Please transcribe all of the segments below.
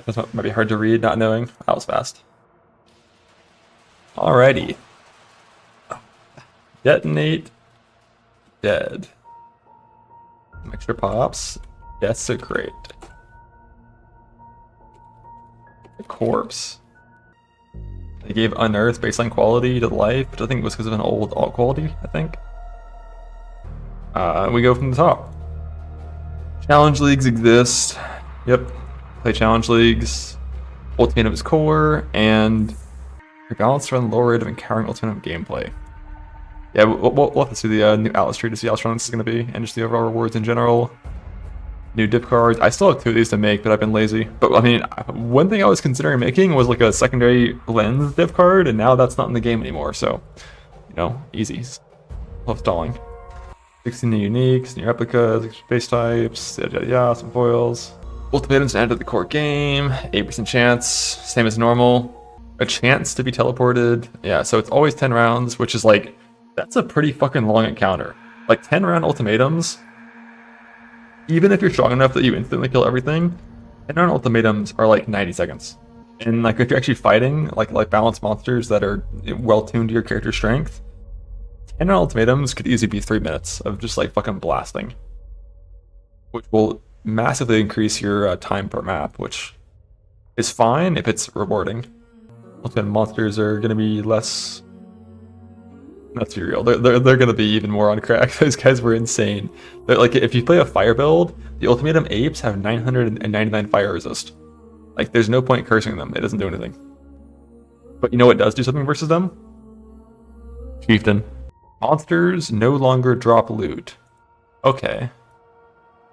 This might be hard to read, not knowing. That was fast. Alrighty. Detonate. Dead. Some extra pops. Desecrate. The corpse. They gave unearthed baseline quality to life, which I think was because of an old alt quality, I think. We go from the top. Challenge leagues exist. Yep. Play challenge leagues. Ultimatum is core, and rebalance run low rate of encountering Ultimatum gameplay. Yeah, we'll have to see the new Atlas tree to see how strong this is going to be, and just the overall rewards in general. New dip cards. I still have 2 of these to make, but I've been lazy. But I mean, one thing I was considering making was like a secondary lens dip card, and now that's not in the game anymore. So, you know, easy. Love stalling. 16 new uniques, new replicas, extra base types, yeah, some foils. Ultimatum's added to the core game. 8% chance, same as normal. A chance to be teleported. Yeah, so it's always 10 rounds, which is like, that's a pretty fucking long encounter. Like 10 round ultimatums. Even if you're strong enough that you instantly kill everything, 10 round ultimatums are like 90 seconds. And like if you're actually fighting like balanced monsters that are well tuned to your character's strength, 10 round ultimatums could easily be 3 minutes of just like fucking blasting. Which will massively increase your time per map, which is fine if it's rewarding. Ultimate monsters are going to be less. Let's be real, they're going to be even more on crack. Those guys were insane. They're, like, if you play a fire build, the Ultimatum apes have 999 fire resist. Like, there's no point cursing them. It doesn't do anything. But you know what does do something versus them? Chieftain. Monsters no longer drop loot. Okay.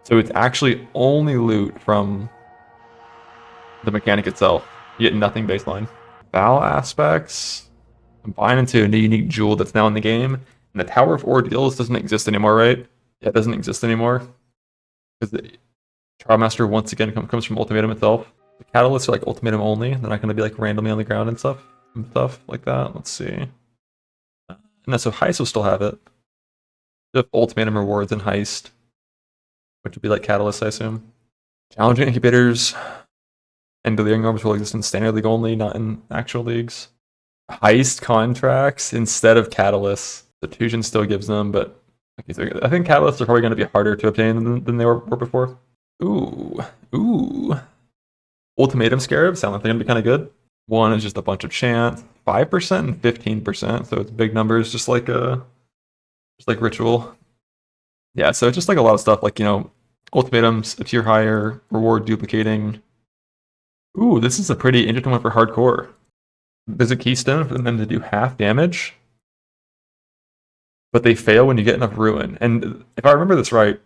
So it's actually only loot from the mechanic itself. You get nothing baseline. Vaal aspects combine into a new unique jewel that's now in the game. And the Tower of Ordeals doesn't exist anymore, right? Yeah, it doesn't exist anymore. Because the Charmaster once again comes from Ultimatum itself. The catalysts are like Ultimatum only. They're not going to be like randomly on the ground and stuff like that. Let's see. No, so heist will still have it. If Ultimatum rewards in heist, which would be like catalysts, I assume. Challenging incubators and delirium orbs will exist in standard league only, not in actual leagues. Heist contracts instead of catalysts. The Fusion still gives them, but okay, so I think catalysts are probably going to be harder to obtain than they were before. Ooh. Ultimatum scarabs sound like they're going to be kind of good. One is just a bunch of chance. 5% and 15%, so it's big numbers, just like ritual. Yeah, so it's just like a lot of stuff, like, you know, ultimatums a tier higher, reward duplicating. Ooh, this is a pretty interesting one for hardcore. There's a keystone for them to do half damage, but they fail when you get enough ruin. And if I remember this right,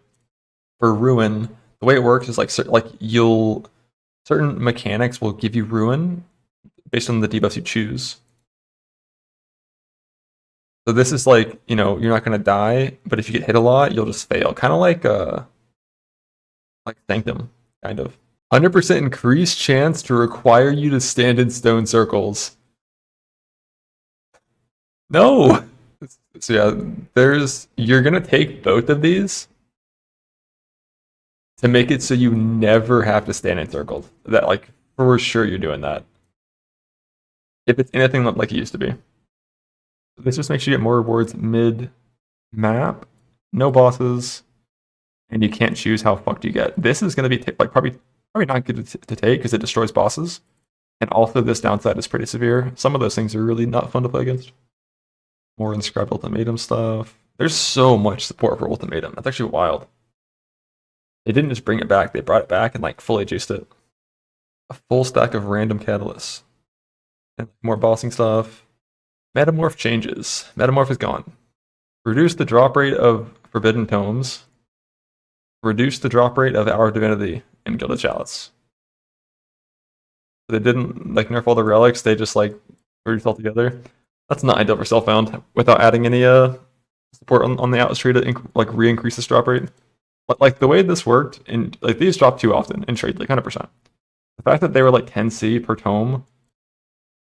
for ruin, the way it works is like certain mechanics will give you ruin based on the debuffs you choose. So this is like, you know, you're not going to die, but if you get hit a lot, you'll just fail. Kind of like Sanctum, kind of. 100% increased chance to require you to stand in stone circles. No! So yeah, you're going to take both of these to make it so you never have to stand in circles. That, like, for sure you're doing that. If it's anything like it used to be. This just makes you get more rewards mid-map, no bosses, and you can't choose how fucked you get. This is going to be probably not good to take because it destroys bosses, and also this downside is pretty severe. Some of those things are really not fun to play against. More inscribed ultimatum stuff. There's so much support for ultimatum. That's actually wild. They didn't just bring it back; they brought it back and like fully juiced it. A full stack of random catalysts, and more bossing stuff. Metamorph changes. Metamorph is gone. Reduce the drop rate of Forbidden Tomes. Reduce the drop rate of Hour of Divinity and Gilded Chalice. They didn't like nerf all the relics, they just like reduced all together. That's not ideal for Self-Found without adding any support on the Atlas tree to like re-increase this drop rate. But like the way this worked, and like these drop too often in trade, like 100%. The fact that they were like 10C per tome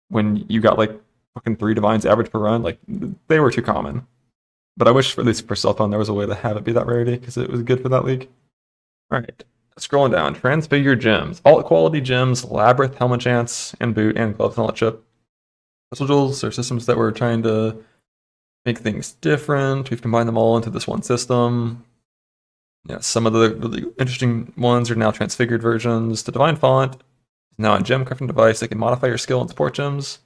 when you got like fucking 3 divines average per run, like they were too common. But I wish, at least for Self-Found, there was a way to have it be that rarity because it was good for that league. Alright, Scrolling down, Transfigured gems. Alt quality gems, Labyrinth, Helmet Chance, and Boot, and Gloves, Helmet Chip. Crystal Jewels are systems that we're trying to make things different. We've combined them all into this one system. Yeah, some of the really interesting ones are now Transfigured versions. The Divine Font is now a gem crafting device that can modify your skill and support gems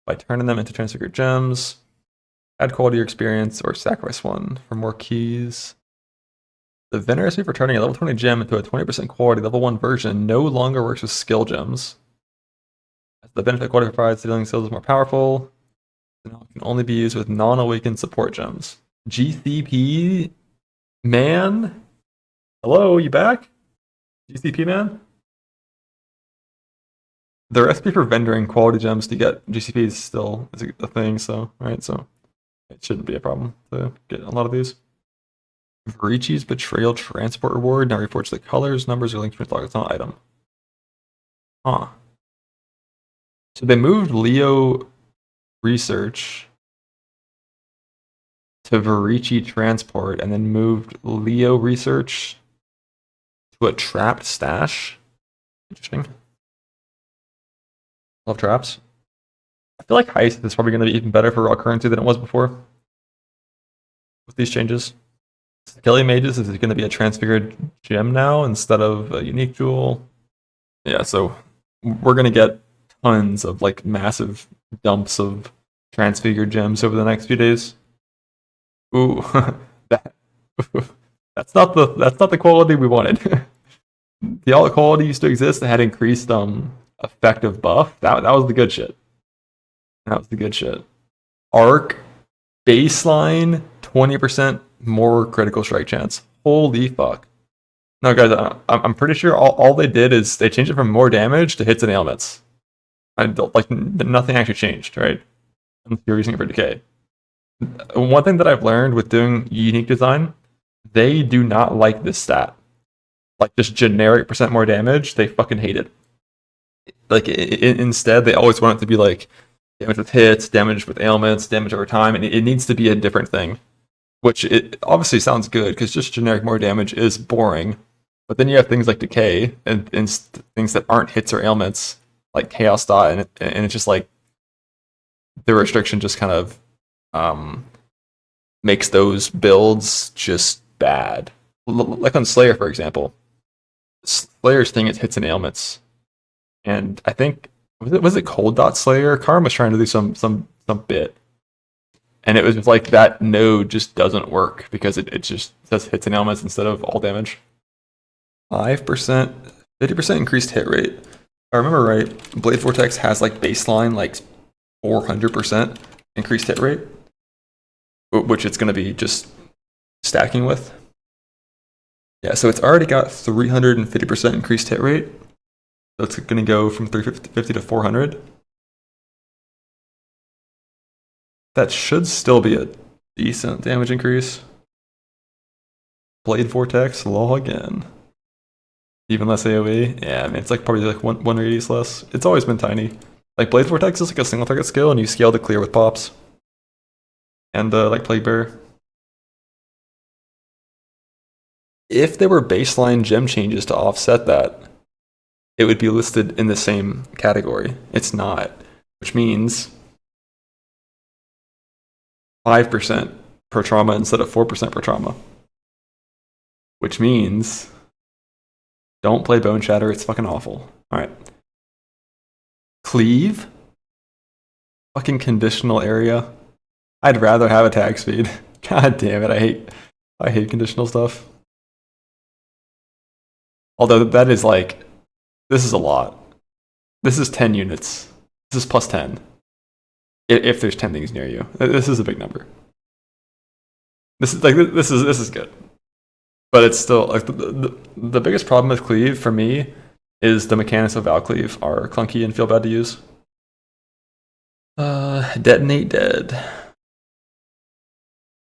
by turning them into Transfigured gems. Add quality or experience, or sacrifice one for more keys. The Venom recipe for turning a level 20 gem into a 20% quality level 1 version no longer works with skill gems. As the benefit quality provides, dealing skills is more powerful. Now it can only be used with non-awakened support gems. GCP man? Hello, you back? GCP man? The recipe for vendoring quality gems to get GCP is still a thing, so, right, so it shouldn't be a problem to get a lot of these. Varichi's Betrayal Transport Reward now reports the colors, numbers, or links to targets on item. Huh. So they moved Leo Research to Varichi Transport and then moved Leo Research to a trapped stash. Interesting. Love traps. I feel like heist is probably going to be even better for raw currency than it was before with these changes. Skelly Mages is going to be a transfigured gem now instead of a unique jewel. Yeah, so we're going to get tons of like massive dumps of transfigured gems over the next few days. Ooh, that's not the quality we wanted. The alt quality used to exist that had increased effective buff. That was the good shit. That was the good shit. Arc baseline 20% more critical strike chance. Holy fuck. No, guys, I'm pretty sure all they did is they changed it from more damage to hits and ailments. Nothing actually changed, right? You're using it for decay. One thing that I've learned with doing unique design, they do not like this stat. Like just generic percent more damage, they fucking hate it. Like instead, they always want it to be like damage with hits, damage with ailments, damage over time, and it needs to be a different thing. Which it obviously sounds good because just generic more damage is boring. But then you have things like decay and things that aren't hits or ailments, like chaos dot, and it's just like the restriction just kind of makes those builds just bad. Like on Slayer, for example, Slayer's thing is hits and ailments, and I think was it Cold Dot Slayer? Karm was trying to do some bit. And it was just like that node just doesn't work because it just says hits and ailments instead of all damage. 5%, 50% increased hit rate. If I remember right, Blade Vortex has like baseline like 400% increased hit rate, which it's going to be just stacking with. Yeah, so it's already got 350% increased hit rate. So it's going to go from 350 to 400. That should still be a decent damage increase. Blade Vortex, lol again. Even less AoE? Yeah, I mean, it's like probably like one radius less. It's always been tiny. Like Blade Vortex is like a single target skill and you scale to clear with pops. And like Plague Bearer. If there were baseline gem changes to offset that, it would be listed in the same category. It's not, which means 5% per trauma instead of 4% per trauma. Which means don't play Bone Shatter, it's fucking awful. Alright. Cleave? Fucking conditional area. I'd rather have attack speed. God damn it, I hate conditional stuff. Although that is like, this is a lot. This is 10 units. This is plus 10. If there's 10 things near you. This is a big number. This is good. But it's still like the biggest problem with Cleave for me is the mechanics of Vaal Cleave are clunky and feel bad to use. Detonate Dead.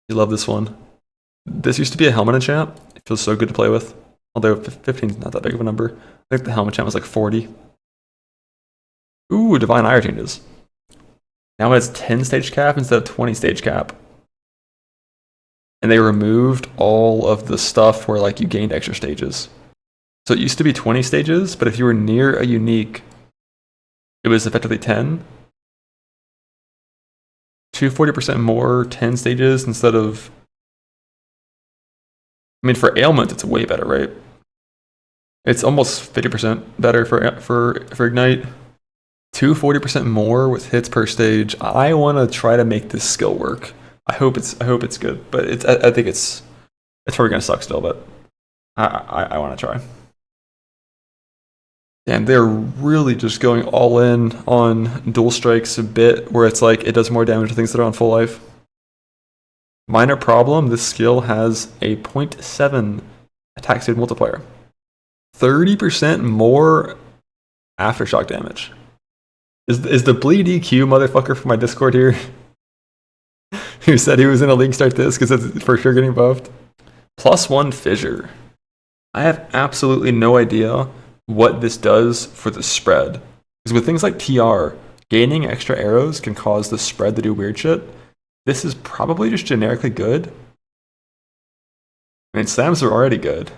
You love this one. This used to be a helmet enchant. It feels so good to play with. Although 15 is not that big of a number. I think the helmet enchant was like 40. Ooh, Divine Ire changes. Now it has 10 stage cap instead of 20 stage cap. And they removed all of the stuff where like you gained extra stages. So it used to be 20 stages, but if you were near a unique, it was effectively 10. 240% more, 10 stages instead of... I mean, for ailment, it's way better, right? It's almost 50% better for Ignite. 240% more with hits per stage. I want to try to make this skill work. I hope it's good, but I think it's probably gonna suck still, but I want to try. And they're really just going all in on dual strikes a bit, where it's like it does more damage to things that are on full life. Minor problem, this skill has a 0.7 attack speed multiplier. 30% more aftershock damage. Is the bleed EQ motherfucker from my Discord here? Who said he was in a league start this because it's for sure getting buffed? +1 fissure. I have absolutely no idea what this does for the spread. Because with things like TR, gaining extra arrows can cause the spread to do weird shit. This is probably just generically good. I mean, slams are already good.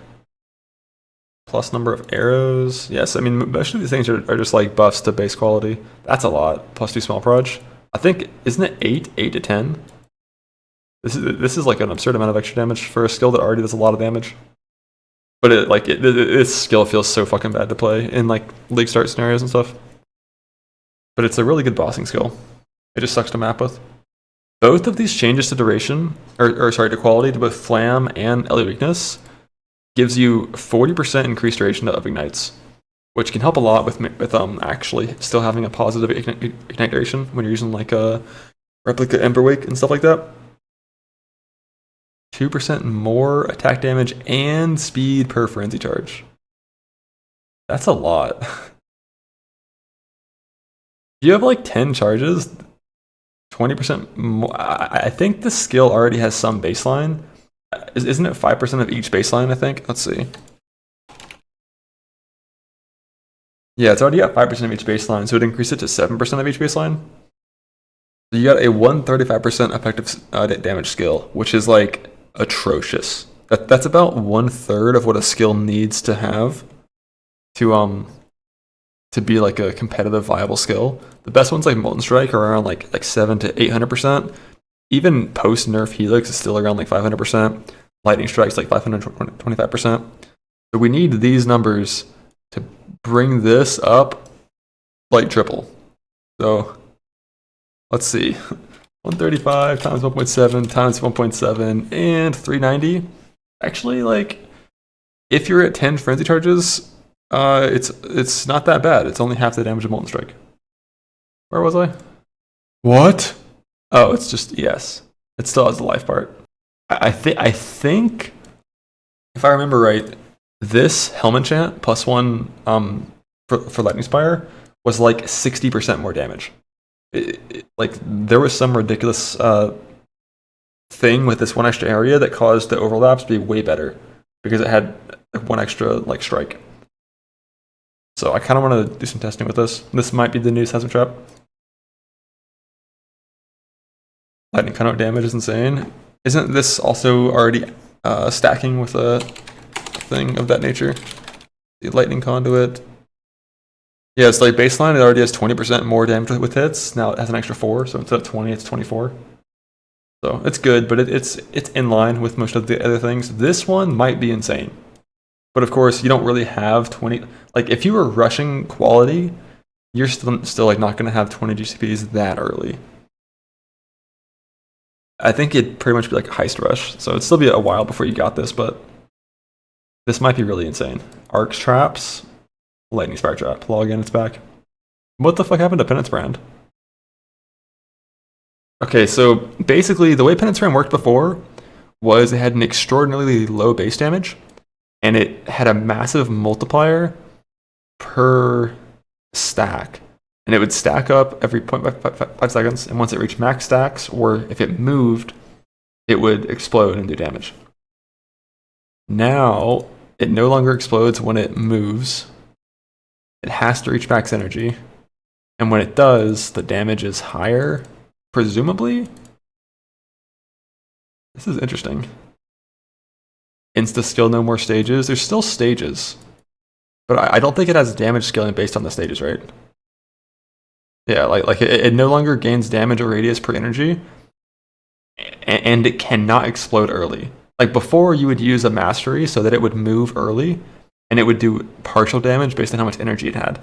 Plus number of arrows. Yes, I mean, most of these things are just like buffs to base quality. That's a lot. +2 small proj. I think, isn't it 8 to 10? This is like an absurd amount of extra damage for a skill that already does a lot of damage. But this skill feels so fucking bad to play in like league start scenarios and stuff. But it's a really good bossing skill. It just sucks to map with. Both of these changes to duration, or sorry, to quality, to both Flam and Ellie Weakness, gives you 40% increased duration of ignites, which can help a lot with actually still having a positive ignite duration when you're using like a replica Emberwake and stuff like that. 2% more attack damage and speed per frenzy charge. That's a lot. You have like 10 charges, 20% more. I think the skill already has some baseline. Isn't it 5% of each baseline, I think? Let's see. Yeah, it's already at 5% of each baseline, so it increased it to 7% of each baseline. So you got a 135% effective damage skill, which is like atrocious. That's about 1/3 of what a skill needs to have to be like a competitive viable skill. The best ones like Molten Strike are around like 700 to 800%. Even post nerf Helix is still around like 500%. Lightning Strike's like 525%. So we need these numbers to bring this up like triple. So let's see. 135 times 1.7 times 1.7 and 390. Actually, like if you're at 10 frenzy charges, it's not that bad. It's only half the damage of Molten Strike. Where was I? What? Oh, it's just yes. It still has the life part. I think if I remember right, this Helm enchant +1 for Lightning Spire was like 60% more damage. Like there was some ridiculous thing with this one extra area that caused the overlaps to be way better because it had one extra like strike. So I kind of want to do some testing with this. This might be the new Seismic Trap. Lightning Conduit damage is insane. Isn't this also already stacking with a thing of that nature? The Lightning Conduit. Yeah, it's like baseline, it already has 20% more damage with hits. Now it has an extra 4, so instead of 20, it's 24. So it's good, but it's in line with most of the other things. This one might be insane. But of course, you don't really have 20... Like, if you were rushing quality, you're still like not going to have 20 GCPs that early. I think it'd pretty much be like a heist rush, so it'd still be a while before you got this, but this might be really insane. Arcs traps, Lightning Spark Trap, log in, it's back. What the fuck happened to Penance Brand? Okay, so basically the way Penance Brand worked before was it had an extraordinarily low base damage, and it had a massive multiplier per stack. And it would stack up every 0.5 seconds, and once it reached max stacks, or if it moved, it would explode and do damage. Now, it no longer explodes when it moves. It has to reach max energy. And when it does, the damage is higher, presumably. This is interesting. Insta skill, no more stages. There's still stages. But I don't think it has damage scaling based on the stages, right? Yeah, like it no longer gains damage or radius per energy, and it cannot explode early. Like before, you would use a mastery so that it would move early, and it would do partial damage based on how much energy it had.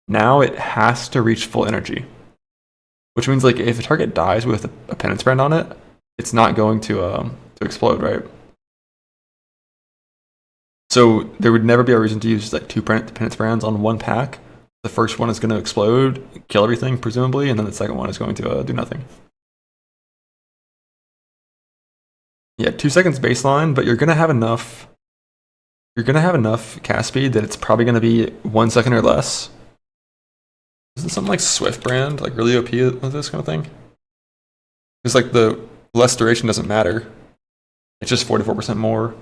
Now it has to reach full energy, which means like if a target dies with a penance brand on it, it's not going to explode, right? So there would never be a reason to use like two penance brands on one pack. The first one is going to explode, kill everything presumably, and then the second one is going to do nothing. Yeah, 2 seconds baseline, but you're going to have enough. You're going to have enough cast speed that it's probably going to be 1 second or less. Isn't something like Swift brand like really OP with this kind of thing? Because like the less duration doesn't matter. It's just 44% more.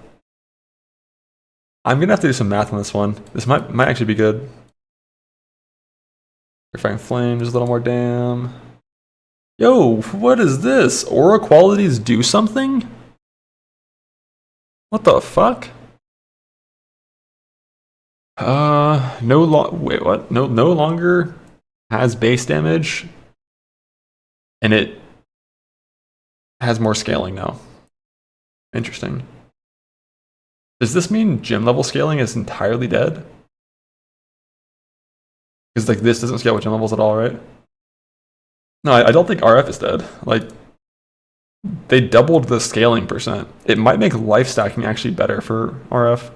I'm gonna have to do some math on this one. This might actually be good. Purifying Flame, just a little more damn. Yo, what is this? Aura qualities do something? What the fuck? Wait, what? No longer has base damage, and it has more scaling now. Interesting. Does this mean gym level scaling is entirely dead? Because like this doesn't scale with gym levels at all, right? No, I don't think RF is dead. Like they doubled the scaling percent. It might make life stacking actually better for RF.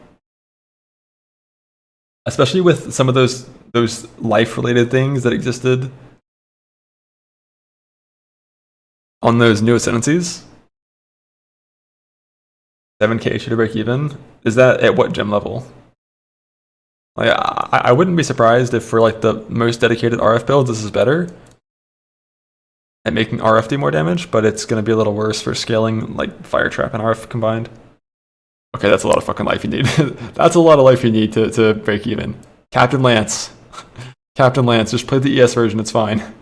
Especially with some of those life related things that existed on those new ascendancies. 7k should break even. Is that at what gem level? Like, I wouldn't be surprised if for like the most dedicated RF builds, this is better at making RF do more damage, but it's going to be a little worse for scaling like Fire Trap and RF combined. Okay, that's a lot of fucking life you need. That's a lot of life you need to break even. Captain Lance. Captain Lance, just play the ES version, it's fine.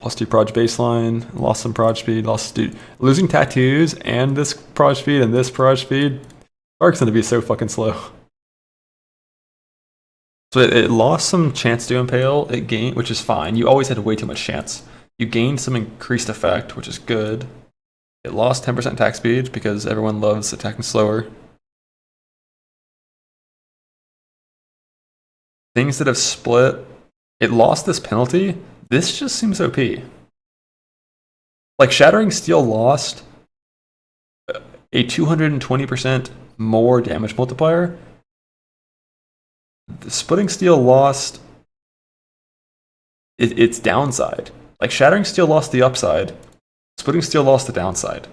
+2 proj baseline, lost some proj speed, losing tattoos and this proj speed and this proj speed. Arc's gonna be so fucking slow. So it lost some chance to impale, it gained, which is fine. You always had way too much chance. You gained some increased effect, which is good. It lost 10% attack speed because everyone loves attacking slower. Things that have split, it lost this penalty. This just seems OP. Like Shattering Steel lost a 220% more damage multiplier. The Splitting Steel lost its downside. Like Shattering Steel lost the upside. Splitting Steel lost the downside.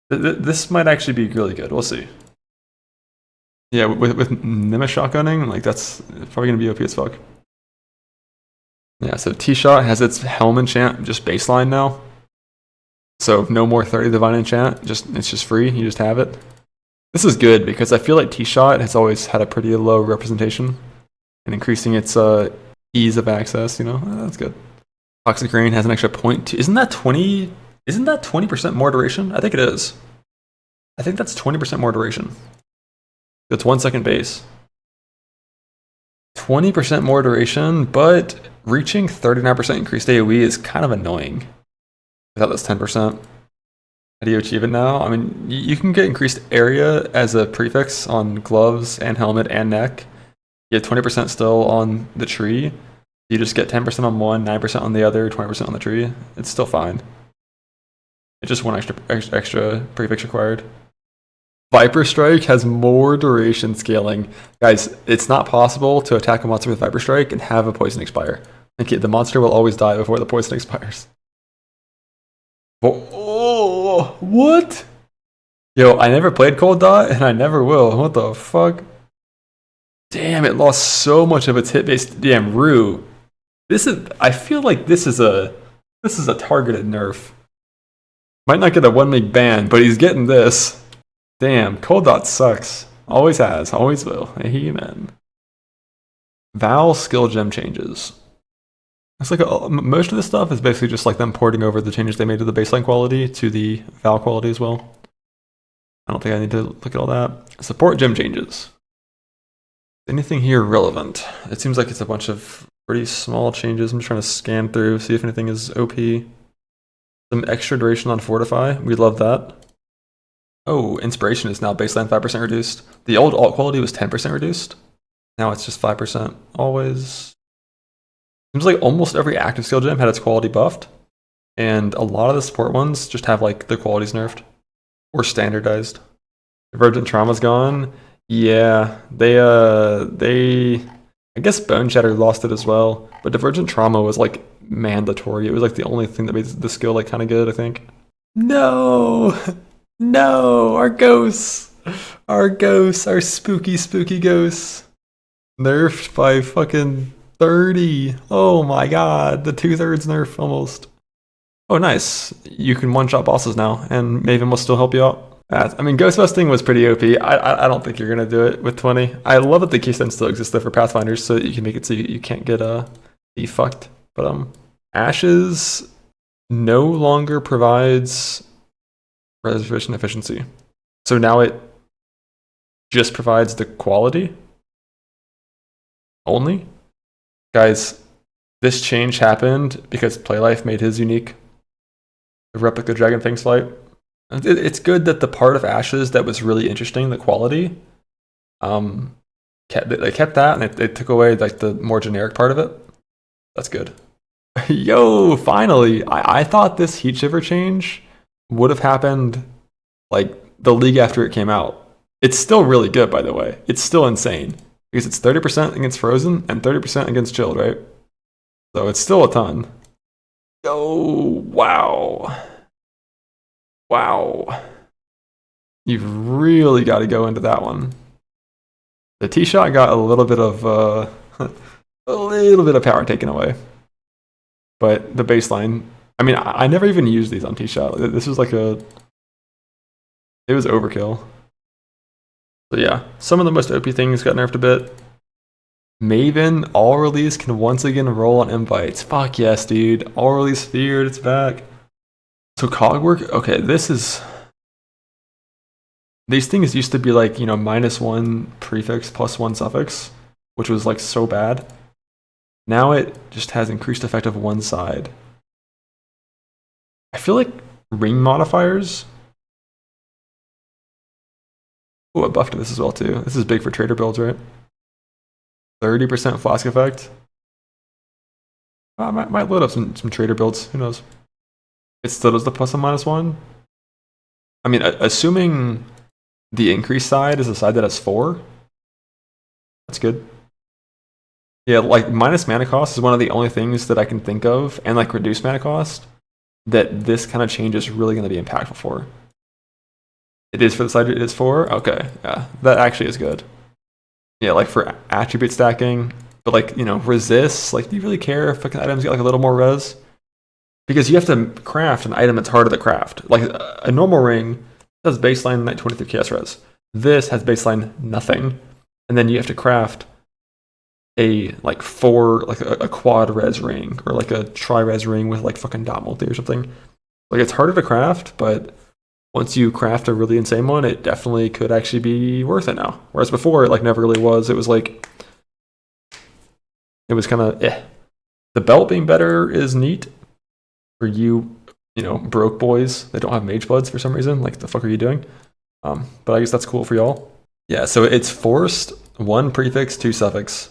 This might actually be really good. We'll see. Yeah, with Nima shotgunning, like that's probably gonna be OP as fuck. Yeah, so T-Shot has its Helm enchant just baseline now. So no more 30 Divine enchant, it's just free, you just have it. This is good because I feel like T-Shot has always had a pretty low representation and increasing its ease of access, you know, that's good. Toxic Rain has an extra 0.2, isn't that 20% more duration? I think it is. I think that's 20% more duration. It's 1 second base. 20% more duration, but reaching 39% increased AoE is kind of annoying. I thought that's 10%. How do you achieve it now? I mean, you can get increased area as a prefix on gloves and helmet and neck. You have 20% still on the tree. You just get 10% on one, 9% on the other, 20% on the tree. It's still fine. It's just one extra prefix required. Viper Strike has more duration scaling. Guys, it's not possible to attack a monster with Viper Strike and have a poison expire. Okay, the monster will always die before the poison expires. Oh, what? Yo, I never played Cold Dot and I never will. What the fuck? Damn, it lost so much of its hit base. Damn, Rue. I feel like this is a targeted nerf. Might not get a 1 week ban, but he's getting this. Damn, Cold Dot sucks. Always has, always will. Amen. Vaal skill gem changes. It's like most of this stuff is basically just like them porting over the changes they made to the baseline quality to the Vaal quality as well. I don't think I need to look at all that. Support gem changes. Anything here relevant? It seems like it's a bunch of pretty small changes. I'm just trying to scan through, see if anything is OP. Some extra duration on Fortify. We love that. Oh, Inspiration is now baseline 5% reduced. The old alt quality was 10% reduced. Now it's just 5% always. Seems like almost every active skill gem had its quality buffed. And a lot of the support ones just have like their qualities nerfed. Or standardized. Divergent Trauma's gone. Yeah, they I guess Bone Shatter lost it as well, but Divergent Trauma was like mandatory. It was like the only thing that made the skill like kind of good, I think. No, no, our ghosts, our spooky ghosts, nerfed by fucking 30. Oh my god, the 2/3 nerf almost. Oh nice, you can one-shot bosses now, and Maven will still help you out. I mean, Ghost Busting was pretty OP. I don't think you're gonna do it with 20. I love that the keystone still exists though for Pathfinders, so that you can make it so you can't get be fucked. But Ashes no longer provides reservation efficiency, so now it just provides the quality only. Guys, this change happened because Playlife made his unique replica Dragon Fang's Flight. It's good that the part of Ashes that was really interesting, the quality, they kept that, and they took away like the more generic part of it. That's good. Yo, finally! I thought this Heat Shiver change would have happened like the league after it came out. It's still really good, by the way. It's still insane because it's 30% against Frozen and 30% against Chilled, right? So it's still a ton. Yo, wow. Wow. You've really got to go into that one. The T-Shot got a little bit of power taken away. But the baseline, I mean, I never even used these on T-Shot. This was like it was overkill. So yeah, some of the most OP things got nerfed a bit. Maven, all release can once again roll on invites. Fuck yes, dude. All release feared, it's back. So Cogwork, okay, these things used to be like, you know, -1 prefix +1 suffix, which was like so bad. Now it just has increased effect of one side. I feel like ring modifiers. Oh, I buffed this as well too. This is big for trader builds, right? 30% flask effect. I might load up some trader builds, who knows? It still does the +1 -1. I mean, assuming the increase side is the side that has 4, that's good. Yeah, like minus mana cost is one of the only things that I can think of, and like reduced mana cost, that this kind of change is really going to be impactful for. It is for the side it is for? Okay, yeah, that actually is good. Yeah, like for attribute stacking, but like, you know, resists, like do you really care if fucking items get like a little more res? Because you have to craft an item that's harder to craft. Like a normal ring has baseline 23 chaos res. This has baseline nothing. And then you have to craft a like a quad res ring or like a tri res ring with like fucking dot multi or something. Like it's harder to craft, but once you craft a really insane one, it definitely could actually be worth it now. Whereas before, it like never really was. It was like, it was kind of eh. The belt being better is neat for you know, broke boys that don't have mage bloods for some reason. Like, the fuck are you doing? But I guess that's cool for y'all. Yeah, so it's forced 1 prefix, 2 suffix.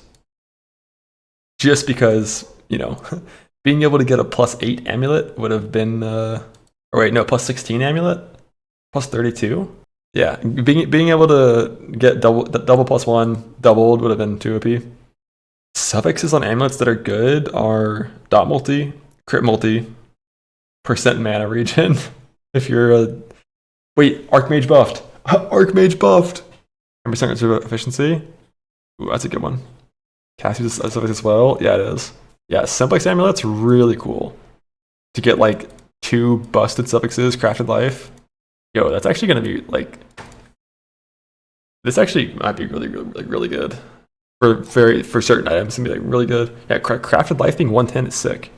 Just because, you know, being able to get a +8 amulet would have been, or wait, no, +16 amulet? +32? Yeah, being able to get double +1 doubled would have been 2 OP. Suffixes on amulets that are good are dot multi, crit multi, percent mana regen. If you're a wait, Archmage buffed. Archmage buffed. 10% efficiency. Ooh, that's a good one. Cassie's a suffix as well. Yeah, it is. Yeah, Simplex amulet's really cool. To get like 2 busted suffixes, crafted life. Yo, that's actually gonna be like. This actually might be really good. For certain items, it's gonna be like really good. Yeah, crafted life being 110 is sick.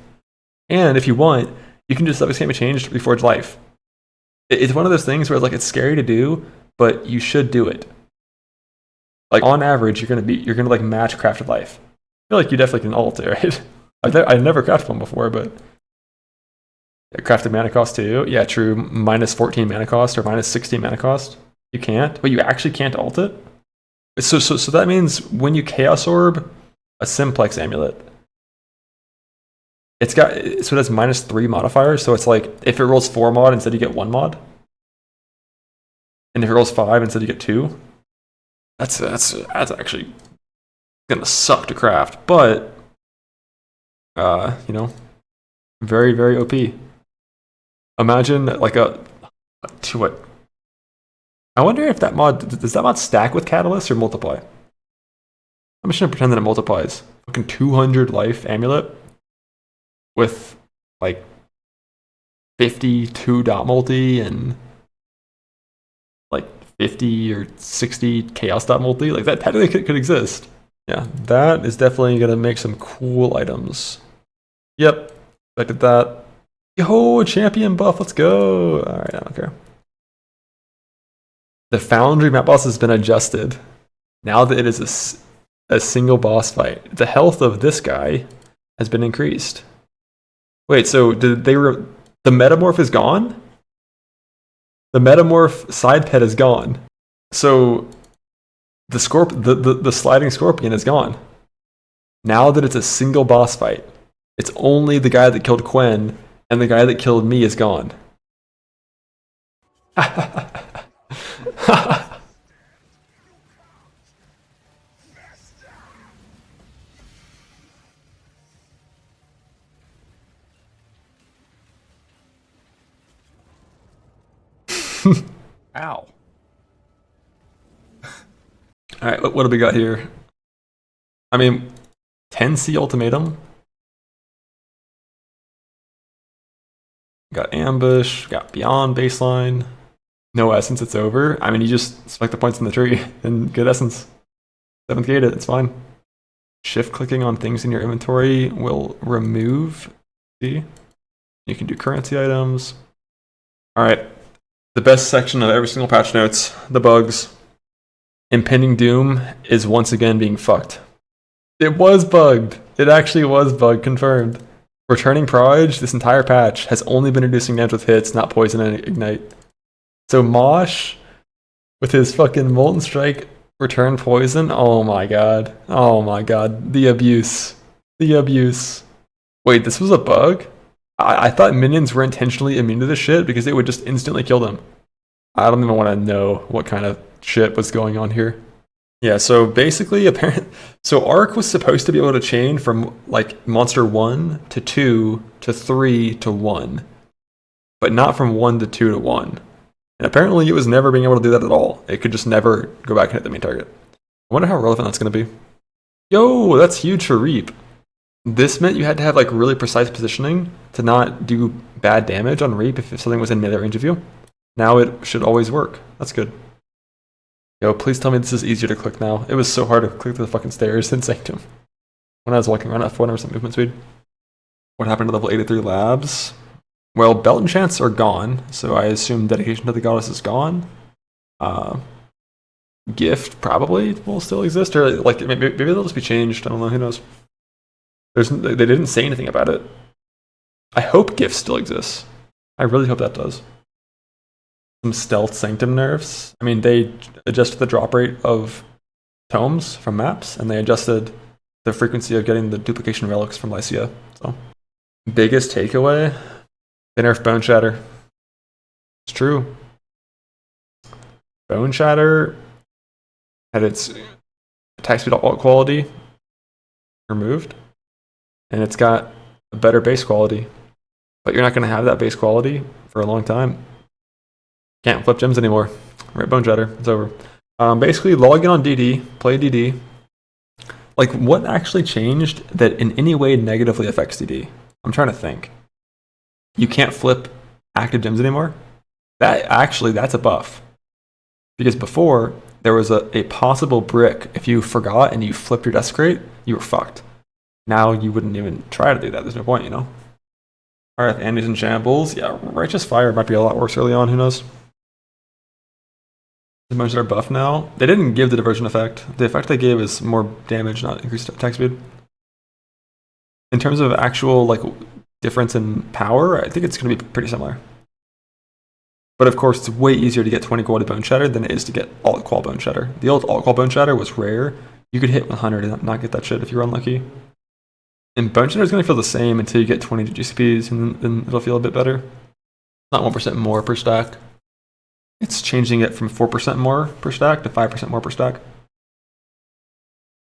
And if you want, you can just suffix can't be changed reforge life. It's one of those things where it's like it's scary to do, but you should do it. Like on average, you're gonna like match crafted life. I feel like you definitely can ult it, right? I never crafted one before, but yeah, crafted mana cost too. Yeah, true. Minus 14 mana cost or minus 16 mana cost. You can't, but you actually can't ult it. So that means when you Chaos Orb a Simplex amulet, it has minus 3 modifiers. So it's like if it rolls 4 mod, instead you get 1 mod, and if it rolls 5, instead you get 2. That's actually gonna suck to craft, but you know, very very OP. Imagine like a to what? I wonder if that mod does that mod stack with Catalyst or multiply. I'm just gonna pretend that it multiplies. Fucking 200 life amulet with like 52 dot multi and like 50 or 60 chaos dot multi. Like that technically could exist. Yeah, that is definitely gonna make some cool items. Yep, expected that. Yo, champion buff, let's go. Alright, I don't care. The Foundry map boss has been adjusted. Now that it is a single boss fight, the health of this guy has been increased. Wait, so the Metamorph is gone? The Metamorph side pet is gone. So the sliding scorpion is gone. Now that it's a single boss fight, it's only the guy that killed Quen and the guy that killed me is gone. Ow. Alright, what do we got here? I mean, 10C Ultimatum. Got Ambush, got Beyond baseline. No essence, it's over. I mean, you just spike the points in the tree and get essence. 7th gate it, it's fine. Shift clicking on things in your inventory will remove. See? You can do currency items. Alright. The best section of every single patch notes, the bugs. Impending Doom is once again being fucked. It was bugged. It actually was bugged, confirmed. Returning Proj, this entire patch, has only been reducing damage with hits, not poison and ignite. So Mosh, with his fucking Molten Strike, return poison, oh my god. Oh my god. The abuse. The abuse. Wait, this was a bug? I thought minions were intentionally immune to this shit because it would just instantly kill them. I don't even want to know what kind of shit was going on here. Yeah, so basically, so Arc was supposed to be able to chain from like monster 1 to 2 to 3 to 1, but not from 1 to 2 to 1. And apparently it was never being able to do that at all. It could just never go back and hit the main target. I wonder how relevant that's going to be. Yo, that's huge for Reap. This meant you had to have like really precise positioning to not do bad damage on Reap if something was in melee range of you. Now it should always work. That's good. Yo, please tell me this is easier to click now. It was so hard to click the fucking stairs in Sanctum when I was walking around at 400% movement speed. What happened to level 83 labs? Well, belt enchants are gone, so I assume dedication to the goddess is gone. Gift probably will still exist, or like maybe they'll just be changed. I don't know. Who knows? They didn't say anything about it. I hope Gift still exists. I really hope that does. Some stealth Sanctum nerfs. I mean, they adjusted the drop rate of tomes from maps, and they adjusted the frequency of getting the duplication relics from Lycia. So, biggest takeaway: they nerfed Bone Shatter. It's true. Bone Shatter had its attack speed alt quality removed, and it's got a better base quality. But you're not going to have that base quality for a long time. Can't flip gems anymore. Right, Bone Shatter. It's over. Basically, log in on DD, play DD. Like, what actually changed that in any way negatively affects DD? I'm trying to think. You can't flip active gems anymore? That's a buff. Because before, there was a possible brick. If you forgot and you flipped your desecrate, you were fucked. Now you wouldn't even try to do that. There's no point, you know? Alright, Andy's in shambles. Yeah, Righteous Fire might be a lot worse early on. Who knows? The motions are buffed now. They didn't give the diversion effect. The effect they gave is more damage, not increased attack speed. In terms of actual like difference in power, I think it's going to be pretty similar. But of course, it's way easier to get 20 quality bone shatter than it is to get alt qual bone shatter. The old alt qual bone shatter was rare. You could hit 100 and not get that shit if you were unlucky. And bone shatter is going to feel the same until you get 20 GCPs, and then it'll feel a bit better. Not 1% more per stack. It's changing it from 4% more per stack to 5% more per stack.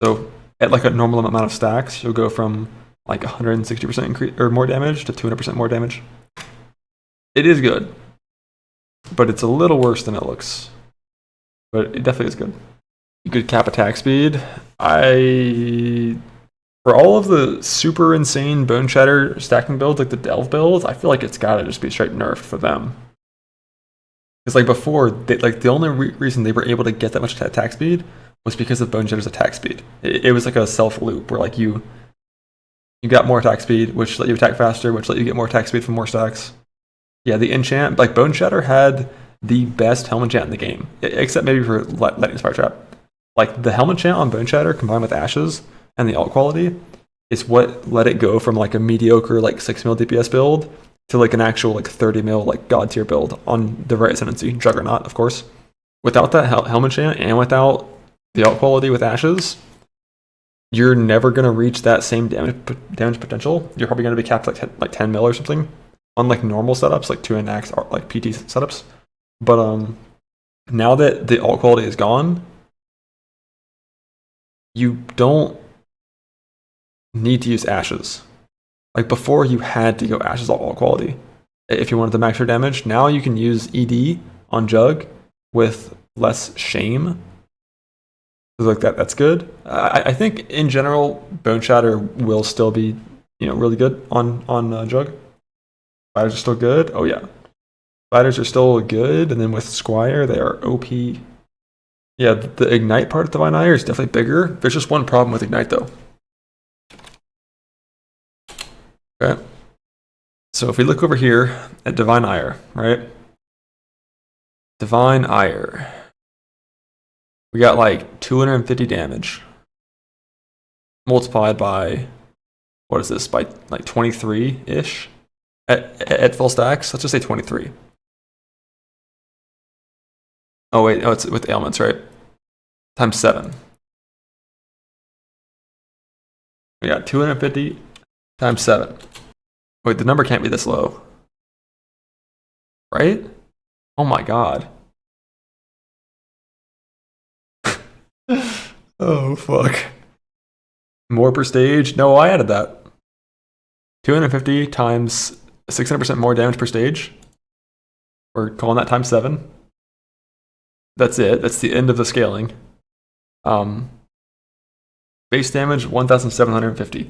So at like a normal amount of stacks, you'll go from like 160% increase or more damage to 200% more damage. It is good, but it's a little worse than it looks. But it definitely is good. You could cap attack speed. For all of the super insane bone shatter stacking builds, like the delve builds, I feel like it's gotta just be straight nerfed for them. Because like before, the only reason they were able to get that much attack speed was because of bone shatter's attack speed. It was like a self loop where like you got more attack speed, which let you attack faster, which let you get more attack speed from more stacks. Yeah, the enchant, like bone shatter had the best helm enchant in the game, except maybe for lightning spire trap. Like the helm enchant on bone shatter combined with ashes and the alt quality is what let it go from like a mediocre like 6 mil DPS build to like an actual like 30 mil like god tier build on the right ascendancy, Juggernaut, of course. Without that helm enchant and without the alt quality with ashes, you're never gonna reach that same damage potential. You're probably gonna be capped like 10 mil or something on like normal setups, like 2 max or like PT setups. But now that the alt quality is gone, you don't need to use ashes. Like before, you had to go ashes alt quality if you wanted to max your damage. Now you can use ED on Jug with less shame. Like that's good. I think in general, bone shatter will still be really good on Jug. Spiders are still good. Oh yeah, spiders are still good. And then with Squire, they are OP. Yeah, the ignite part of Divine Ire is definitely bigger. There's just one problem with ignite though. Okay. So if we look over here at Divine Ire, right? Divine Ire. We got like 250 damage. Multiplied by, what is this? By like 23-ish? At full stacks? Let's just say 23. Oh wait, it's with ailments, right? Times 7. We got 250 times 7. Wait, the number can't be this low. Right? Oh my god. Oh fuck. More per stage? No, I added that. 250 times 600% more damage per stage. We're calling that times 7. That's it. That's the end of the scaling. Base damage 1,750.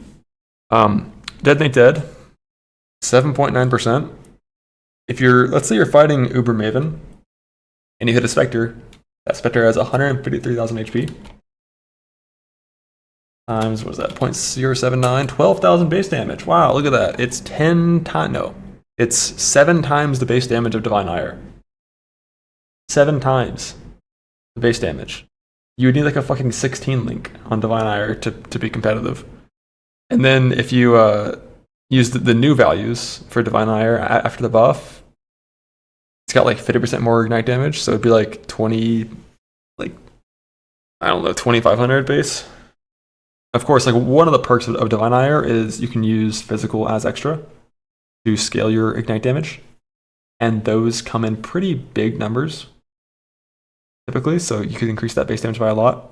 Detonate dead 7.9%. If let's say you're fighting Uber Maven and you hit a Spectre, that Spectre has 153,000 HP. Times, what is that, 0.079? 12,000 base damage. Wow, look at that. It's 10 times, no. It's 7 times the base damage of Divine Ire. 7 times the base damage. You would need like a fucking 16 link on Divine Ire to be competitive. And then if you use the new values for Divine Ire after the buff, it's got like 50% more ignite damage, so it'd be like 2,500 base. Of course, like one of the perks of Divine Ire is you can use physical as extra to scale your ignite damage, and those come in pretty big numbers typically, so you could increase that base damage by a lot.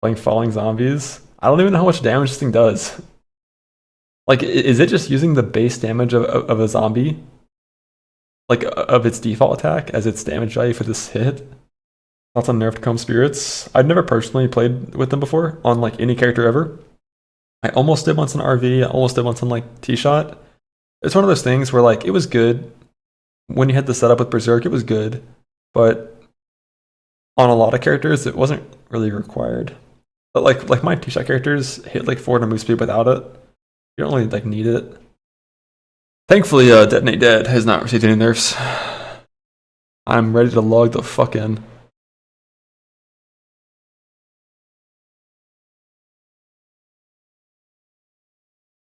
Playing falling zombies, I don't even know how much damage this thing does. Like, is it just using the base damage of a zombie, like of its default attack as its damage value for this hit? Thoughts on nerfed Comb Spirits? I've never personally played with them before on like any character ever. I almost did once on RV, I almost did once on like T-Shot. It's one of those things where like it was good when you had the setup with Berserk, it was good, but on a lot of characters it wasn't really required. But like my T-Shot characters hit like 400 move speed without it. You don't really like need it. Thankfully, Detonate Dead has not received any nerfs. I'm ready to log the fuck in.